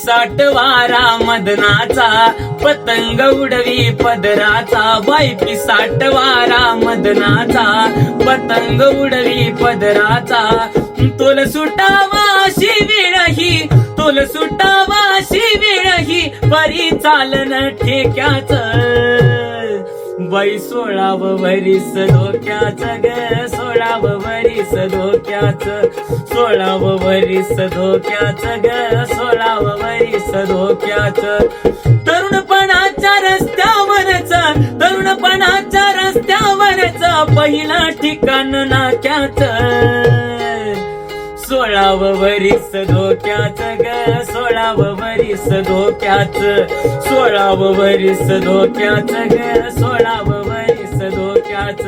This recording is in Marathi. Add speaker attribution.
Speaker 1: पिसाट वारा मदनाचा, पतंग उडवी पदराचा. बाई पिसाट वारा मदनाचा, पतंग उडवी पदराचा. तोल सुटावा अशी वेळही, तोल सुटावा अशी वेळही, परी चालन ठेक्याच. बाई 16व वरीस धोक्याच ग, 16व वरीस धोक्याच, 16व वरीस धोक्याच ग, 16व वरीस धोक्याच. तरुणपणाच्या रस्त्यावरच, तरुणपणाच्या रस्त्यावरच, पहिला ठिकाण नाक्याच. 16व वरीस धोक्याच ग, 16व वरीस धोक्याच, 16व वरीस धोक्याच ग, 16व वरीस धोक्याच.